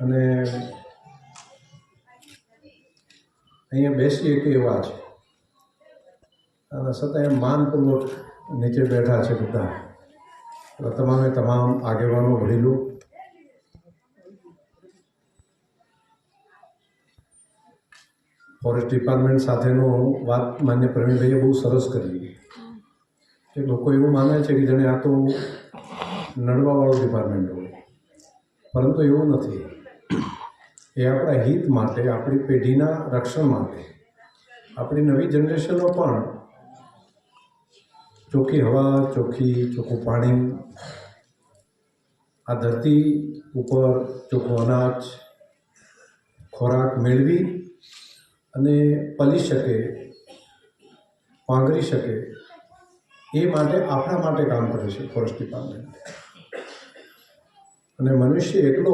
અને અહીંયા બેસીએ કે એવા છે, અને છતાં માનપૂર્વક નીચે બેઠા છે બધા તમામે તમામ આગેવાનો, વડીલો. ફોરેસ્ટ ડિપાર્ટમેન્ટ સાથેનો વાત માન્ય પ્રવીણભાઈએ બહુ સરસ કરી કે લોકો એવું માને છે કે જાણે આ તો નડવાવાળું ડિપાર્ટમેન્ટ હોય, પરંતુ એવું નથી. એ આપણા હિત માટે, આપણી પેઢીના રક્ષણ માટે, આપણી નવી જનરેશનો પણ ચોખ્ખી હવા, ચોખ્ખું પાણી, આ ધરતી ઉપર ચોખ્ખું અનાજ, ખોરાક મેળવી અને પલી શકે, પાંગરી શકે, એ માટે આપણા માટે કામ કરે છે ફોરેસ્ટ ડિપાર્ટમેન્ટ. અને મનુષ્ય એકલો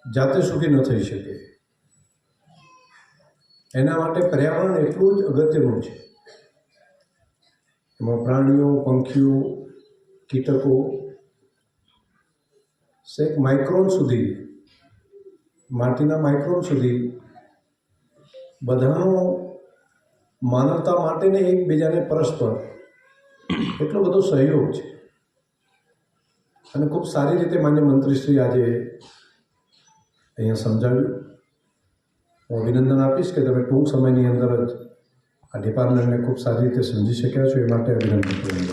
જાતે સુખી ન થઈ શકે, એના માટે પર્યાવરણ એટલું જ અગત્યનું છે. એમાં પ્રાણીઓ, પંખીઓ, કીટકો, છેક માઇક્રોન સુધી, માટીના માઇક્રોન સુધી બધાનો માનવતા માટે ને એકબીજાને પરસ્પર એટલો બધો સહયોગ છે. અને ખૂબ સારી રીતે માન્ય મંત્રીશ્રી આજે અહીંયા સમજાવ્યું. હું અભિનંદન આપીશ કે તમે ટૂંક સમયની અંદર જ આ ડિપાર્ટમેન્ટને ખૂબ સારી રીતે સમજી શક્યા છો, એ માટે અભિનંદન કરું.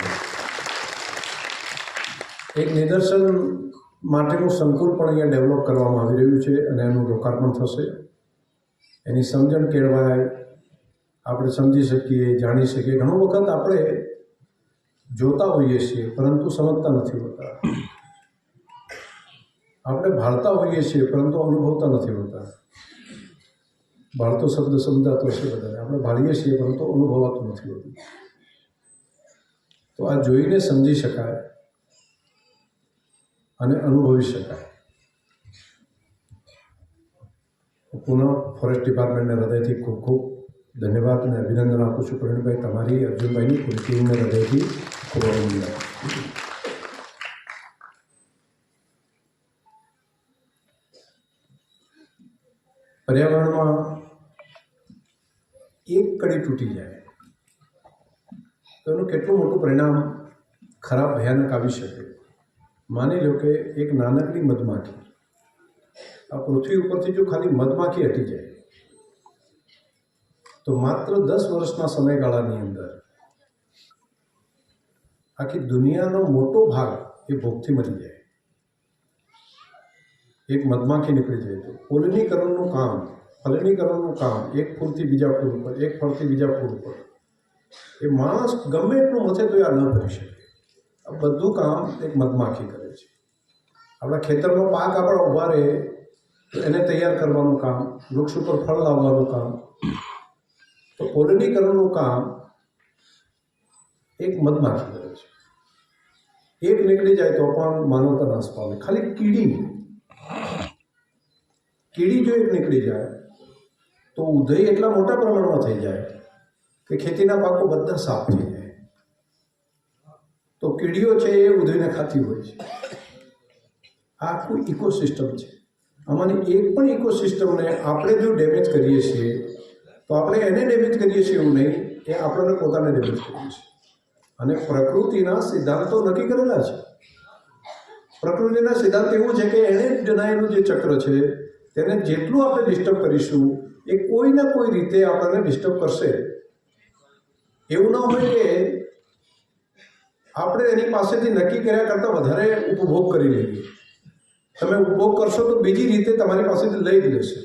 એક નિદર્શન માટેનું સંકુલ પણ અહીંયા ડેવલપ કરવામાં આવી રહ્યું છે અને એનું લોકાર્પણ થશે. એની સમજણ કેળવાય, આપણે સમજી શકીએ, જાણી શકીએ. ઘણો વખત આપણે જોતા હોઈએ છીએ પરંતુ સમજતા નથી હોતા. આપણે ભાળતા હોઈએ છીએ પરંતુ અનુભવતા નથી હોતા. ભાળતો શબ્દ સમજાતો છે બધાને, આપણે ભાળીએ છીએ પરંતુ અનુભવાતું નથી હોતું. તો આ જોઈને સમજી શકાય અને અનુભવી શકાય. પુનઃ ફોરેસ્ટ ડિપાર્ટમેન્ટને હૃદયથી ખૂબ ખૂબ ધન્યવાદ અને અભિનંદન આપું છું. પ્રવીણભાઈ, તમારી, અર્જુનભાઈની પૂરી ટીમને હૃદયથી ખૂબ અભિનંદન આપું છું. પર્યાવરણમાં એક કડી તૂટી જાય તો એનું કેટલું મોટું પરિણામ ખરાબ, ભયાનક આવી શકે. માની લો કે એક નાનકડી મધમાખી, આ પૃથ્વી ઉપરથી જો ખાલી મધમાખી હટી જાય તો માત્ર 10 વર્ષના સમયગાળાની અંદર આખી દુનિયાનો મોટો ભાગ એ ભૂખથી મરી જાય. એક મધમાખી નીકળી જાય તો ફલનીકરણનું કામ એક ફૂલથી બીજા ફૂલ ઉપર, એક ફળથી બીજા ફૂલ ઉપર, એ માણસ ગમે એટલું મથે તો આ ન કરી શકે. આ બધું કામ એક મધમાખી કરે છે. આપણા ખેતરમાં પાક આપણા ઊભા રહે તો એને તૈયાર કરવાનું કામ, વૃક્ષ ઉપર ફળ લાવવાનું કામ, તો ફલનીકરણનું કામ એક મધમાખી કરે છે. એક નીકળી જાય તો પણ માનવતા નાશ પામે. ખાલી કીડી જો એક નીકળી જાય તો ઉદય એટલા મોટા પ્રમાણમાં થઈ જાય કે ખેતીના પાકો બધા સાફ થઈ જાય. તો કીડીઓ છે એ ઉદયને ખાતી હોય છે. આ આખું ઇકોસિસ્ટમ છે. આમાંની એક પણ ઇકોસિસ્ટમને આપણે જો ડેમેજ કરીએ છીએ તો આપણે એને ડેમેજ કરીએ છીએ એવું નહીં, એ આપણને પોતાને ડેમેજ કરીએ છીએ. અને પ્રકૃતિના સિદ્ધાંતો નક્કી કરેલા છે. પ્રકૃતિના સિદ્ધાંત એવું છે કે એણે જણાવેલું જે ચક્ર છે તેને જેટલું આપણે ડિસ્ટર્બ કરીશું એ કોઈના કોઈ રીતે આપણને ડિસ્ટર્બ કરશે. એવું ન હોય કે આપણે એની પાસેથી નક્કી કર્યા કરતાં વધારે ઉપભોગ કરી લઈએ. તમે ઉપભોગ કરશો તો બીજી રીતે તમારી પાસેથી લઈ જ લેશે.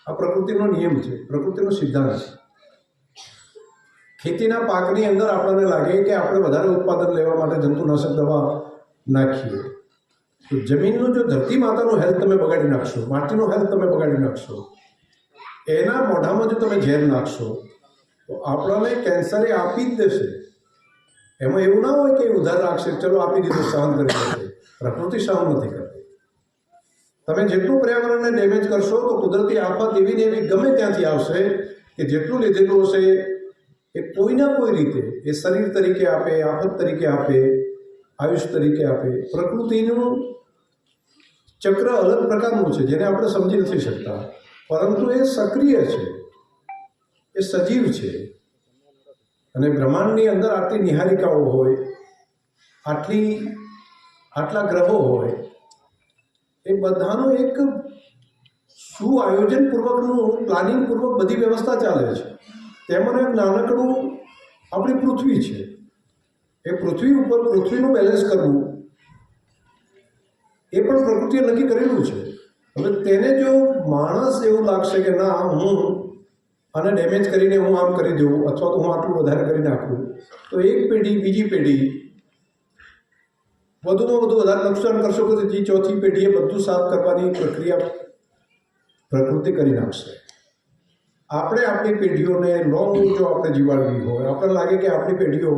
આ પ્રકૃતિનો નિયમ છે, પ્રકૃતિનો સિદ્ધાંત છે. ખેતીના પાકની અંદર આપણને લાગે કે આપણે વધારે ઉત્પાદન લેવા માટે જંતુનાશક દવા નાખીએ તો જમીનનું જો ધરતી માતાનું હેલ્થ તમે બગાડી નાખશો, માટીનું હેલ્થ તમે બગાડી નાખશો, એના મોઢામાં જો તમે ઝેર નાખશો તો આપણને કેન્સરે આપી જ દેશે. એમાં એવું ના હોય કે ઉધાર રાખશે, ચલો આપી દીધું, સહન કરી દેશે. પ્રકૃતિ સહન નથી કરતી. તમે જેટલું પર્યાવરણને ડેમેજ કરશો તો કુદરતી આફત એવી ને એવી ગમે ત્યાંથી આવશે કે જેટલું લીધેલું હશે એ કોઈના કોઈ રીતે એ શરીર તરીકે આપે, આફત તરીકે આપે, આયુષ તરીકે આપે. પ્રકૃતિનું ચક્ર અલગ પ્રકારનું છે જેને આપણે સમજી નથી શકતા, પરંતુ એ સક્રિય છે, એ સજીવ છે. અને બ્રહ્માંડની અંદર આટલી નિહારિકાઓ હોય, આટલા ગ્રહો હોય, એ બધાનું એક સુઆયોજનપૂર્વકનું પ્લાનિંગપૂર્વક બધી વ્યવસ્થા ચાલે છે. તેમાંનું એક નાનકડું આપણી પૃથ્વી છે. એ પૃથ્વી ઉપર પૃથ્વીનું બેલેન્સ કરવું એ પણ પ્રકૃતિએ નક્કી કરેલું છે. હવે તેને જો માણસ એવું લાગશે કે ના હું આને ડેમેજ કરીને હું આમ કરી દઉં અથવા તો હું આટલું વધારે કરી નાખું, તો એક પેઢી બીજી પેઢી વધુમાં વધુ વધારે નુકસાન કરશો કે જે ચોથી પેઢીએ બધું સાફ કરવાની પ્રક્રિયા પ્રકૃતિ કરી નાખશે. આપણે આપણી પેઢીઓને લોંગ જો આપણે જીવાડવી હોય, આપણને લાગે કે આપણી પેઢીઓ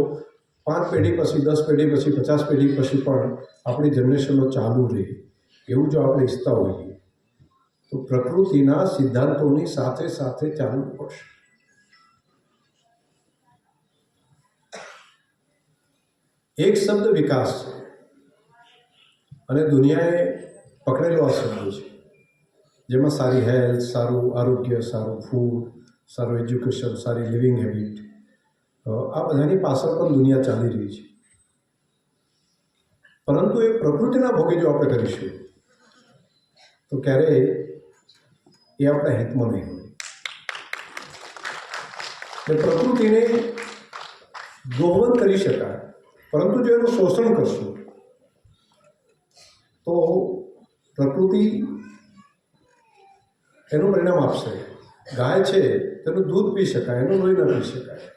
5 પેઢી પછી 10 પેઢી પછી 50 પેઢી પછી પણ આપણી જનરેશનો ચાલુ રહે, એવું જો આપણે ઈચ્છતા હોઈએ તો પ્રકૃતિના સિદ્ધાંતોની સાથે સાથે ચાલવું પડશે. એક શબ્દ વિકાસ છે અને દુનિયાએ પકડેલો આ શબ્દ છે, જેમાં સારી હેલ્થ, સારું આરોગ્ય, સારું ફૂડ, સારું એજ્યુકેશન, સારી લિવિંગ હેબિટ, આ બધાની પાછળ પણ દુનિયા ચાલી રહી છે. પરંતુ એ પ્રકૃતિના ભોગે જો આપણે કરીશું તો ક્યારેય એ આપણા હિતમાં નહીં હોય. એ પ્રકૃતિને દોહવન કરી શકાય, પરંતુ જો એનું શોષણ કરશું તો પ્રકૃતિ એનું પરિણામ આપશે. ગાય છે તેનું દૂધ પી શકાય, એનું લોહી ન પી શકાય.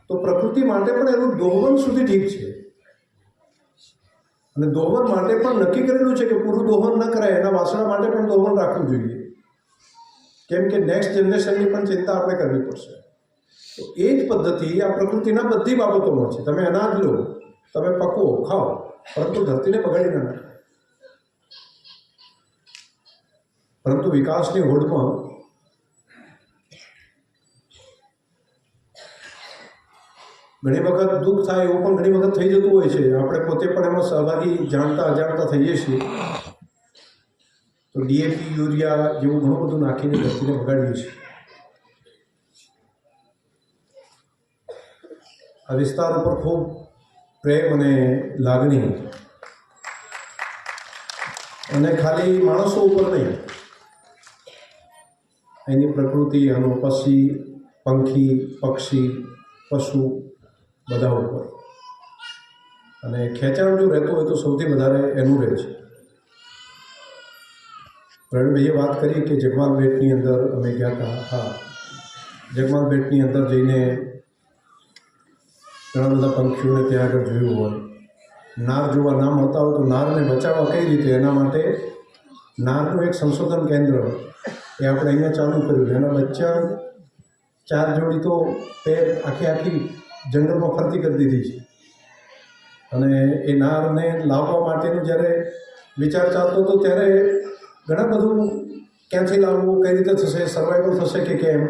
તો પ્રકૃતિ માટે પણ એનું દોહવન સુધી ઠીક છે, અને દોહવન માટે પણ નક્કી કરેલું છે કે પૂરું દોહન ન કરાય, એના વાસણા માટે પણ દોહવન રાખવું જોઈએ, કેમ કે નેક્સ્ટ જનરેશનની પણ ચિંતા આપણે કરવી પડશે. તો એ જ પદ્ધતિ આ પ્રકૃતિના બધી બાબતોમાં છે. તમે અનાજ લો, તમે પકવો, ખાઓ, પરંતુ ધરતીને બગાડી ના નાખો. પરંતુ વિકાસની હોડમાં ઘણી વખત દુઃખ થાય, એવું પણ ઘણી વખત થઈ જતું હોય છે. આપણે પોતે પણ એમાં સહભાગી જાણતા અજાણતા થઈએ છીએ. તો ડીએપી, યુરિયા જેવું ઘણું બધું નાખીને ધરતીને બગાડીએ છીએ. આ વિસ્તાર ઉપર ખૂબ પ્રેમ અને લાગણી, અને ખાલી માણસો ઉપર નહીં, એની પ્રકૃતિ, આનું પંખી, પક્ષી, પશુ બધા ઉપર, અને ખેંચાણ જો રહેતું હોય તો સૌથી વધારે એનું રહે છે. પ્રવીણભાઈએ વાત કરી કે જગમાલ બેટની અંદર અમે ગયા હતા. હા, જગમાલ બેટની અંદર જઈને ઘણા બધા પંખીઓને ત્યાં આગળ જોયું હોય. નાર જોવા ના મળતા હોય તો નારને બચાવવા કઈ રીતે, એના માટે નારનું એક સંશોધન કેન્દ્ર એ આપણે અહીંયા ચાલુ કર્યું. એના બચ્ચા 4 જોડી તો પેર આખી જંગલમાં ફરતી કરી દીધી છે. અને એ નારને લાવવા માટેનું જ્યારે વિચાર ચાલતો હતો ત્યારે ઘણા બધું ક્યાંથી લાવવું, કઈ રીતે થશે, સર્વાઈવલ થશે કે કેમ.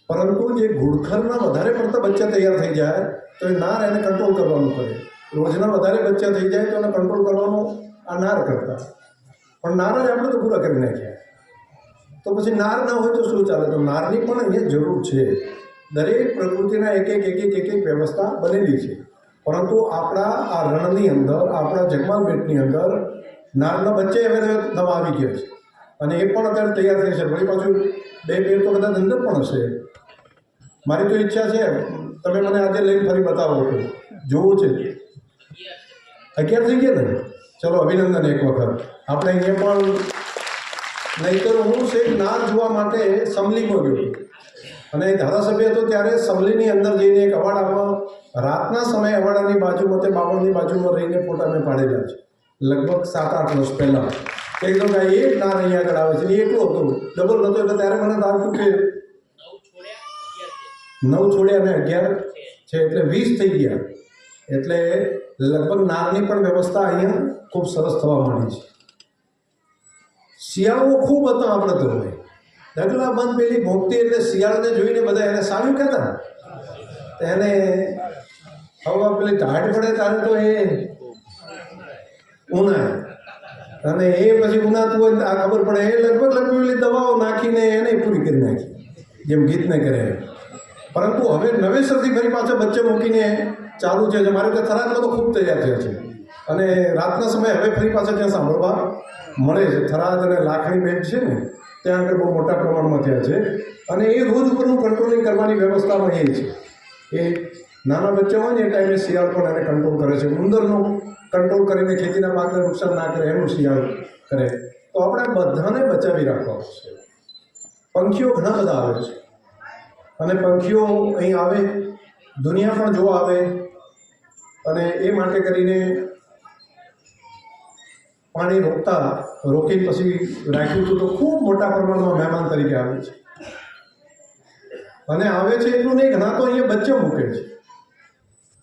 પરંતુ જે ઘુડખરના વધારે પડતા બચ્ચા તૈયાર થઈ જાય તો એ નાર એને કંટ્રોલ કરવાનું પડે. રોજના વધારે બચ્ચા થઈ જાય તો એને કંટ્રોલ કરવાનું આ નાર કરતા, પણ નાર જ આપણે તો પૂરા કરી નાખ્યા. તો પછી નાર ના હોય તો શું ચાલે? તો નારની પણ અહીંયા જરૂર છે. દરેક પ્રકૃતિના એક એક વ્યવસ્થા બનેલી છે, પરંતુ આપણા આ રણની અંદર, આપણા જગમાલ બેટની અંદર નારના બચ્ચે હવે નવા આવી ગયા છે, અને એ પણ અત્યારે તૈયાર થઈ છે. વળી પાછું 2 પેર તો કદાચ અંદર પણ હશે. મારી તો ઈચ્છા છે, તમે મને આજે લઈને ફરી બતાવો તો જોવું છે. 11 થઈ ગયા ને? ચલો અભિનંદન એક વખત. આપણે અહીંયા પણ, નહીંતર હું શેખ નાર જોવા માટે સમલીમાં ગયો, અને ધારાસભ્ય હતો ત્યારે સમલીની અંદર જઈને એક અવાડામાં, રાતના સમયે અવાડાની બાજુમાં, તે બાવળની બાજુમાં રહીને ફોટા મેં પાડેલા છે, લગભગ 7-8 વર્ષ પહેલાં. એકદમ એક નાર અહીંયા આગળ આવે છે, એકલો હતો, ડબલ નહોતો. એટલે ત્યારે મને લાગતું કે 9 છોડ્યા અને 11 છે, એટલે 20 થઈ ગયા. એટલે લગભગ નારની પણ વ્યવસ્થા અહીંયા ખૂબ સરસ થવા માંડી છે. શિયાળો ખૂબ હતો આપણે તો હોય, ઢગલા બંધ પેલી ભોગતી, એટલે શિયાળને જોઈને બધા એને સારું કહેતા. એને હવે પેલી ટાઢ પડે ત્યારે તો એ ઉનાળે, અને એ પછી ઉનાતું હોય તો આ ખબર પડે એ લગભગ પેલી દવાઓ નાખીને એને પૂરી કરી નાખી, જેમ ગીતને કરે. પરંતુ હવે નવેસરથી ફરી પાછા બચ્ચે મૂકીને ચાલુ છે. મારે ત્યાં થરાદમાં તો ખૂબ તૈયાર થયા છે અને રાતના સમયે હવે ફરી પાછા ત્યાં સાંભળવા મળે છે. થરાદ અને લાખણી બેટ છે ને ત્યાં આગળ બહુ મોટા પ્રમાણમાં થયા છે. અને એ રોજ ઉપરનું કંટ્રોલિંગ કરવાની વ્યવસ્થામાં એ છે. એ નાના બચ્ચા હોય ને એ ટાઈમે શિયાળ પણ એને કંટ્રોલ કરે છે. ઉંદરનું કંટ્રોલ કરીને ખેતીના પાકને નુકસાન ના કરે એનું શિયાળ કરે. તો આપણે બધાને બચાવી રાખવા છે. પંખીઓ ઘણા બધા આવે છે અને પંખીઓ અહીં આવે, દુનિયા પણ જોવા આવે. અને એ માટે કરીને પાણી રોકીને પછી રાખ્યું હતું. તો ખૂબ મોટા પ્રમાણમાં મહેમાન તરીકે આવે છે. અને આવે છે એટલું નહીં, ઘણા તો અહીંયા બચ્ચો મૂકે છે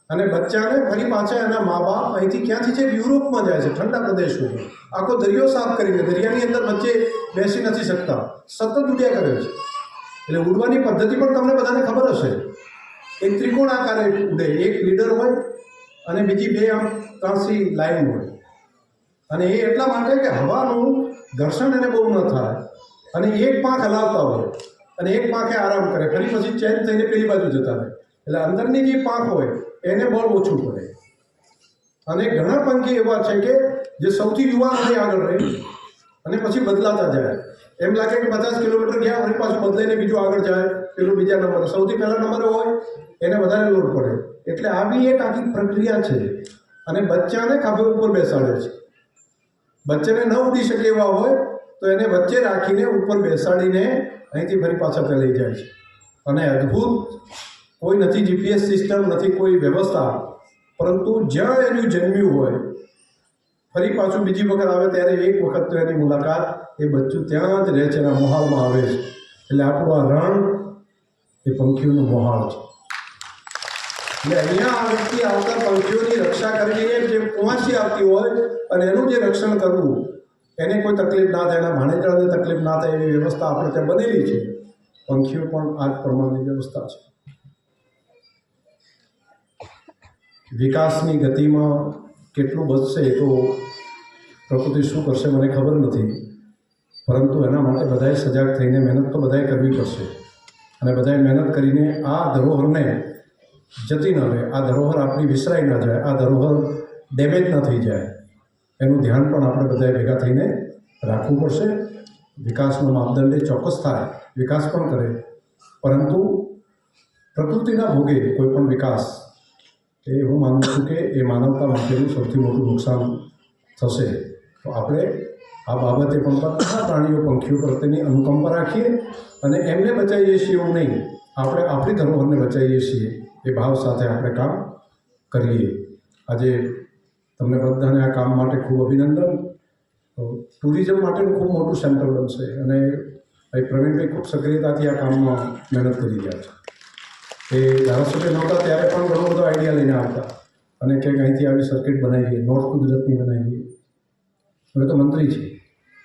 અને બચ્ચાને ફરી પાછા એના મા બાપ અહીંથી ક્યાંથી છે યુરોપમાં જાય છે, ઠંડા પ્રદેશોમાં. આખો દરિયો સાફ કરીને દરિયાની અંદર બચ્ચે બેસી નથી શકતા, સતત ઉડ્યા કરે છે. એટલે ઉડવાની પદ્ધતિ પણ તમને બધાને ખબર હશે. એક ત્રિકોણ આકારે ઉડે, એક લીડર હોય અને બીજી બે આમ ત્રાસી લાઈન હોય. અને એ એટલા માટે કે હવાનું ઘર્ષણ એને બહુ ન થાય અને એક પાંખ હલાવતા હોય અને એક પાંખે આરામ કરે, ફરી પછી ચેન્જ થઈને પેલી બાજુ જતા રહે. એટલે અંદરની જે પાંખ હોય એને બળ ઓછું પડે. અને ઘણા પંખી એવા છે કે જે સૌથી યુવાન હોય આગળ રહે અને પછી બદલાતા જાય. એમ લાગે કે 50 કિલોમીટર ગયા ફરી પાછું બદલાઈને બીજું આગળ જાય, પેલું બીજા નંબરે, સૌથી પહેલા નંબરે હોય એને વધારે લોડ પડે. એટલે આવી એક આખી પ્રક્રિયા છે. અને બચ્ચાને ખભે ઉપર બેસાડે છે. બચ્ચાને ન ઉડી શકે એવા હોય તો એને વચ્ચે રાખીને ઉપર બેસાડીને અહીંથી ફરી પાછા તે લઈ જાય છે. અને અદ્ભુત, કોઈ નથી જીપીએસ સિસ્ટમ, નથી કોઈ વ્યવસ્થા, પરંતુ જ્યાં એનું જન્મ્યું હોય ફરી પાછું બીજી વખત આવે ત્યારે એક વખત તો એની મુલાકાત એ બચ્ચું ત્યાં જ રહે છે, એના મોહાલમાં આવે છે. એટલે આપણું આ રણ એ પંખીઓનું મોહાલ છે. એટલે અહીંયા આ વ્યક્તિ આવતા પંખીઓની રક્ષા કરીને જે કુંવાસી આવતી હોય અને એનું જે રક્ષણ કરવું, એને કોઈ તકલીફ ના થાય, એના ભાણેજડાને તકલીફ ના થાય એવી વ્યવસ્થા આપણે ત્યાં બનેલી છે. પંખીઓ પણ આ જ પ્રમાણની વ્યવસ્થા છે. વિકાસની ગતિમાં કેટલું વધશે એ તો પ્રકૃતિ શું કરશે મને ખબર નથી, પરંતુ એના માટે બધાએ સજાગ થઈને મહેનત તો બધાએ કરવી પડશે. અને બધાએ મહેનત કરીને આ ધરોહરને જતી ન રહે, આ ધરોહર આપણી વિસરાઈ ન જાય, આ ધરોહર ડેમેજ ન થઈ જાય, એનું ધ્યાન પણ આપણે બધાએ ભેગા થઈને રાખવું પડશે. વિકાસનો માપદંડ એ ચોક્કસ થાય, વિકાસ પણ કરે, પરંતુ પ્રકૃતિના ભોગે કોઈ પણ વિકાસ એ હું માનું છું કે એ માનવતા માટેનું સૌથી મોટું નુકસાન થશે. તો આપણે આ બાબતે પણ બધા પ્રાણીઓ પંખીઓ પ્રત્યેની અનુકંપા રાખીએ અને એમને બચાવીએ છીએ એવું નહીં, આપણે આપણી ધરોહરને બચાવીએ છીએ એ ભાવ સાથે આપણે કામ કરીએ. આજે તમને બધાને આ કામ માટે ખૂબ અભિનંદન. ટુરિઝમ માટેનું ખૂબ મોટું સેન્ટર બનશે અને ભાઈ પ્રવીણભાઈ ખૂબ સક્રિયતાથી આ કામમાં મહેનત કરી રહ્યા છે. એ ધારાસભ્ય નહોતા ત્યારે પણ ઘણો બધો આઈડિયા લઈને આવતા અને કંઈક અહીંથી આવી સર્કિટ બનાવીએ, નોર્થ ગુજરાતની બનાવીએ. હવે તો મંત્રી છે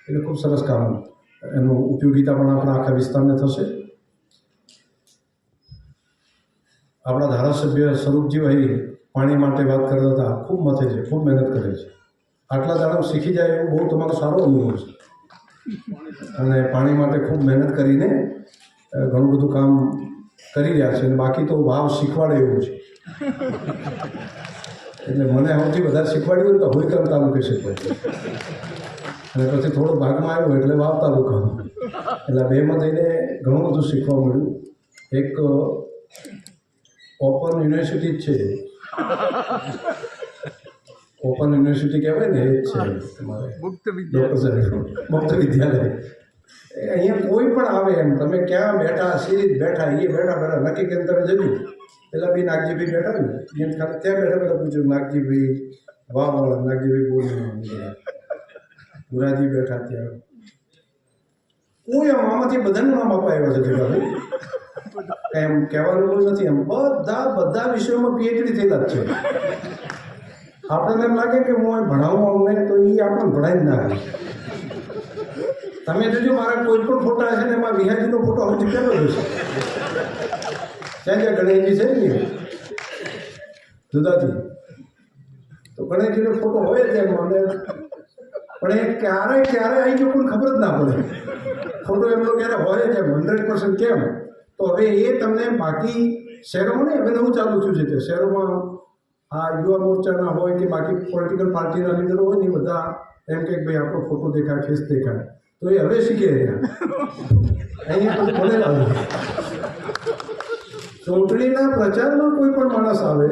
એટલે ખૂબ સરસ કામ, એનું ઉપયોગિતા પણ આપણા આખા વિસ્તારને થશે. આપણા ધારાસભ્ય સ્વરૂપજીભાઈ પાણી માટે વાત કરતા હતા, ખૂબ મથે છે, ખૂબ મહેનત કરે છે. આટલા દાડમ શીખી જાય એવું બહુ તમારો સારો અનુભવ છે અને પાણી માટે ખૂબ મહેનત કરીને ઘણું બધું કામ કરી રહ્યા છે. અને બાકી તો ભાવ શીખવાડે એવું છે. એટલે મને સૌથી વધારે શીખવાડ્યું તો હોઈકર તાલુકે શીખવાડ્યું અને પછી થોડો ભાગમાં આવ્યો એટલે વાવ તાલુકા, એટલે બેમાં થઈને ઘણું બધું શીખવા મળ્યું. એક ઓપન યુનિવર્સિટી જ છે, ઓપન યુનિવર્સિટી કહેવાય ને, એ જ છે તમારે મુક્ત વિદ્યાલય. અહીંયા કોઈ પણ આવે એમ, તમે ક્યાં બેઠા, સીરીજ બેઠા, એ બેઠા નક્કી કરીને તમે જજો. પેલા બી નાગજીભાઈ બેઠા ને એમ ખાલી ત્યાં બેઠા પૂછ્યું, નાગજીભાઈ વાહ, નાગજીભાઈ બોલ્યા, ગુરાજી બેઠા ત્યાં. કોઈ આમ આમાંથી બધાનું નામ અપાયા છે જગાભાઈ, એમ કહેવાનું કોઈ નથી. એમ બધા વિષયોમાં પીએચડી થયેલા જ છે. આપણને એમ લાગે કે હું ભણાવું અમને, તો એ આપણને ભણાવી જ ના આવે. તમે જોજો મારા કોઈ પણ ફોટા છે ને એમાં વિહાજીનો ફોટો હજી કેટલો જોશે, ત્યાં ગણેશજી છે ને જુદાજી, તો ગણેશજીનો ફોટો હોય જ એમ. અને પણ એ ક્યારે આવી ગયો કોઈ ખબર જ ના પડે. ખોટો એમનો ક્યારે હોય જ 100% કેમ. તો હવે એ તમને બાકી શહેરોમાં નહીં, હવે નવું ચાલુ થયું છે કે શહેરોમાં આ યુવા મોરચાના હોય કે બાકી પોલિટિકલ પાર્ટીના લીડરો હોય ને બધા એમ કે ભાઈ આપણો ફોટો દેખાય, ફેસ દેખાય, તો એ હવે શીખે અહીંયા બધું ભણેલા હોય. ચૂંટણીના પ્રચારમાં કોઈ પણ માણસ આવે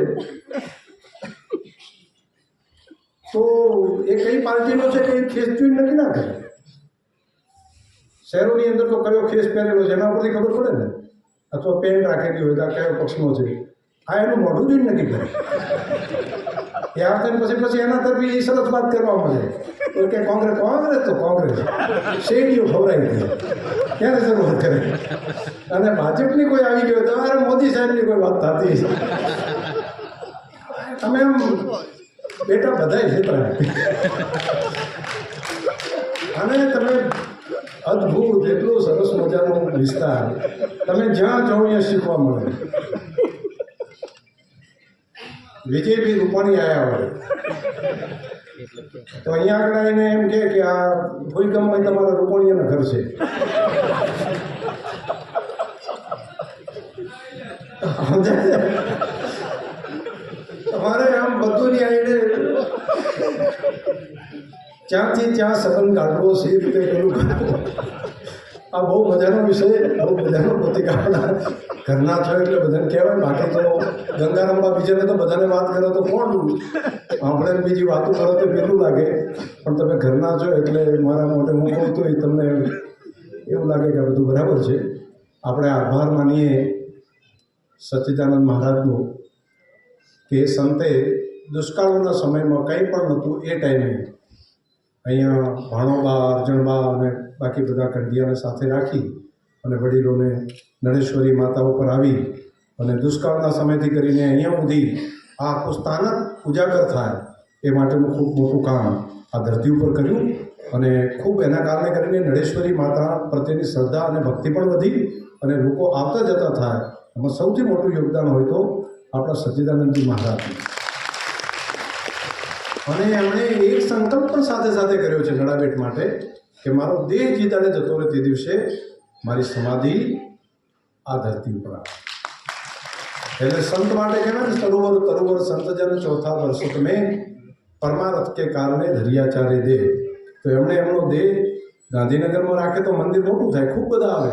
તો એ કઈ પાર્ટીનો છે કઈ ખેસ જોઈને નક્કી ના કરે. શહેરોની અંદર તો કયો ખેસ પહેરેલો છે એના ઉપરથી ખબર પડે ને, અથવા પેન્ટ રાખેલી હોય તો કયો પક્ષનો છે, આ એનું મોઢું જોઈને નક્કી કરે. એ આવતા પછી એના તરફી એ સરસ વાત કરવા મળે તો કે કોંગ્રેસ તો કોંગ્રેસ શેડીઓ ખવડાવી દે, ક્યારે શરૂઆત કરે. અને ભાજપની કોઈ આવી ગયો તમારે મોદી સાહેબની કોઈ વાત થતી છે, તમે એમ બેટા બધાય છેતરાય. અને તમે અદ્ભુત એટલો સરસ મજાનો વિસ્તાર, તમે જ્યાં જાઓ ત્યાં શીખવા મળે. વિજયભાઈ રૂપાણી આવ્યા હોય તો અહીંયા આગળ આવીને એમ કે આ કોઈ ગામમાં તમારા રૂપાણીયાના ઘર છે. તમારે આમ બધું ની આવીને ત્યાંથી ત્યાં સંબંધ કાઢવો, સી રીતે કરવું, આ બહુ મજાનો વિષય, બહુ મજાનો પ્રતિક. આપણા ઘરના છો એટલે બધાને કહેવાય. બાકી તો ગંગારામબા બીજાને તો બધાને વાત કરો તો કોણ આપણે બીજી વાતો કરો તો પેલું લાગે, પણ તમે ઘરના છો એટલે મારા માટે હું કહું તો તમને એવું લાગે કે આ બધું બરાબર છે. આપણે આભાર માનીએ સચ્ચિદાનંદ મહારાજનું કે સંતે દુષ્કાળના સમયમાં કંઈ પણ નહોતું એ ટાઈમે અહીંયા ભાણોબા, અર્જણબા અને બાકી બધા કંડિયાને સાથે રાખી અને વડીલોને નળેશ્વરી માતા ઉપર આવી અને દુષ્કાળના સમયથી કરીને અહીંયા સુધી આ આખું સ્થાનક ઉજાગર થાય એ માટેનું ખૂબ મોટું કામ આ ધરતી ઉપર કર્યું. અને ખૂબ એના કારણે કરીને નળેશ્વરી માતા પ્રત્યેની શ્રદ્ધા અને ભક્તિ પણ વધી અને લોકો આવતા જતા થાય. એમાં સૌથી મોટું યોગદાન હોય તો આપણા સચ્ચિદાનંદજી મહારાજનું. અને એમણે એક સંકલ્પ પણ સાથે સાથે કર્યો છે નડાબેટ માટે કે મારો દેહ જીતાડે જતો રહે તે દિવસે મારી સમાધિ આ ધરતી ઉપર આવે. એટલે સંત માટે કહેવાય ને, તરુવર તરુવર સંત જન ચોથા વર્ષ તમે પરમારથ કે કારણે ધરિયાચારે દેહ. તો એમણે એમનો દેહ ગાંધીનગરમાં રાખે તો મંદિર મોટું થાય, ખૂબ બધા આવે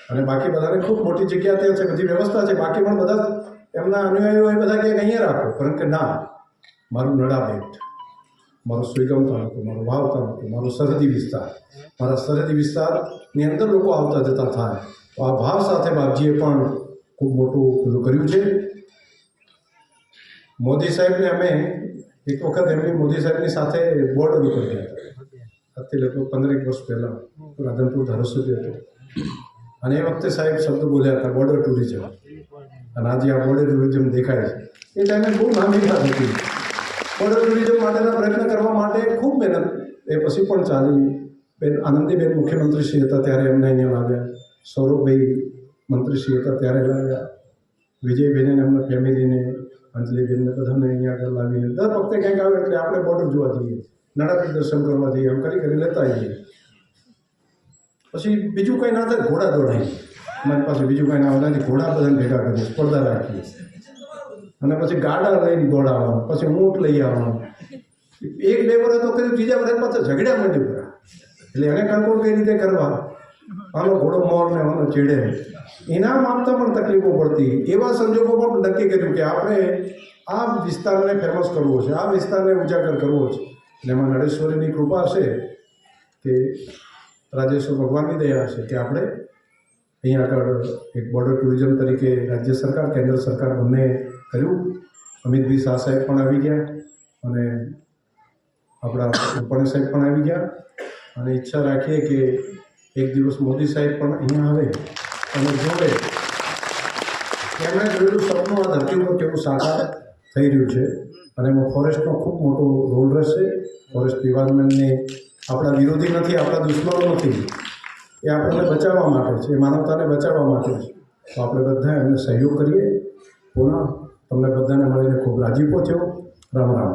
અને બાકી બધાને ખૂબ મોટી જગ્યા ત્યાં છે, બધી વ્યવસ્થા છે. બાકી પણ બધા એમના અનુયાયીઓ એ બધા ક્યાંક અહીંયા રાખો, પરંતુ કે ના, મારું નડાબેટ, મારો સુઈગામ તાલુકો, મારો વાવ તાલુકો, મારો સરહદી વિસ્તાર, મારા સરહદી વિસ્તારની અંદર લોકો આવતા જતા થાય. તો આ ભાવ સાથે બાપજીએ પણ ખૂબ મોટું પેલું કર્યું છે. મોદી સાહેબને અમે એક વખત એમની મોદી સાહેબની સાથે બોર્ડર ઉપર ગયા હતા, અત્યારે લગભગ 15 વર્ષ પહેલાં રાધનપુર ધારાસભ્ય હતો. અને એ વખતે સાહેબ શબ્દ બોલ્યા હતા બોર્ડર ટુરિઝમ. અને આજે આ બોર્ડર ટુરિઝમ દેખાય છે. એ ટાઈમે બહુ લાંબી વાત હતી. બોર્ડર ટુરિઝમ માટેના પ્રયત્ન કરવા માટે ખૂબ મહેનત એ પછી પણ ચાલી. બેન આનંદીબેન મુખ્યમંત્રીશ્રી હતા ત્યારે એમને અહીંયા લાવ્યા, સૌરભભાઈ મંત્રીશ્રી હતા ત્યારે લાવ્યા, વિજયભાઈને એમના ફેમિલીને, અંજલિબેનને બધાને અહીંયા આગળ લાવીને દર વખતે કંઈક આવે એટલે આપણે બોર્ડર જોવા જઈએ, નડાબેટ દર્શન કરવા જઈએ, એમ કરી લેતા આવીએ. પછી બીજું કંઈ ના થાય ઘોડા દોડાવીએ, અમારી પાસે બીજું કંઈ ના હોય ઘોડા બધાને ભેગા કરીએ, સ્પર્ધા રાખીએ, અને પછી ગાડા લઈને દોડાવવાનું, પછી ઊંટ લઈ આવવાનું. 1-2 વર્ષ તો કર્યું, ત્રીજા વર્ષ પાછા ઝઘડ્યા માંડી પડ્યા. એટલે એને કંટ્રોલ કઈ રીતે કરવા, આનો ઘોડો મોર ને આનો ચીડે, ઇનામ આપતા પણ તકલીફો પડતી. એવા સંજોગો પણ નક્કી કર્યું કે આપણે આ વિસ્તારને ફેમસ કરવો છે, આ વિસ્તારને ઉજાગર કરવો છે. અને એમાં નળેશ્વરીની કૃપા છે કે રાજેશ્વર ભગવાનની દયા છે કે આપણે અહીંયા આગળ એક બોર્ડર ટુરિઝમ તરીકે રાજ્ય સરકાર, કેન્દ્ર સરકાર બંને કર્યું. અમિતભાઈ શાહ સાહેબ પણ આવી ગયા અને આપણા રૂપાણી સાહેબ પણ આવી ગયા. અને ઈચ્છા રાખીએ કે એક દિવસ મોદી સાહેબ પણ અહીંયા આવે અને જોડે એમણે જોયેલું સપનું આ ધરતી ઉપર કેવું સાકાર થઈ રહ્યું છે. અને એમાં ફોરેસ્ટનો ખૂબ મોટો રોલ રહેશે. ફોરેસ્ટ ડિપાર્ટમેન્ટને આપણા વિરોધી નથી, આપણા દુશ્મનો નથી, એ આપણને બચાવવા માટે છે, એ માનવતાને બચાવવા માટે છે. તો આપણે બધા એમને સહયોગ કરીએ. પુનઃ તમને બધાને મળીને ખૂબ રાજીપો થયો. રામ રામ.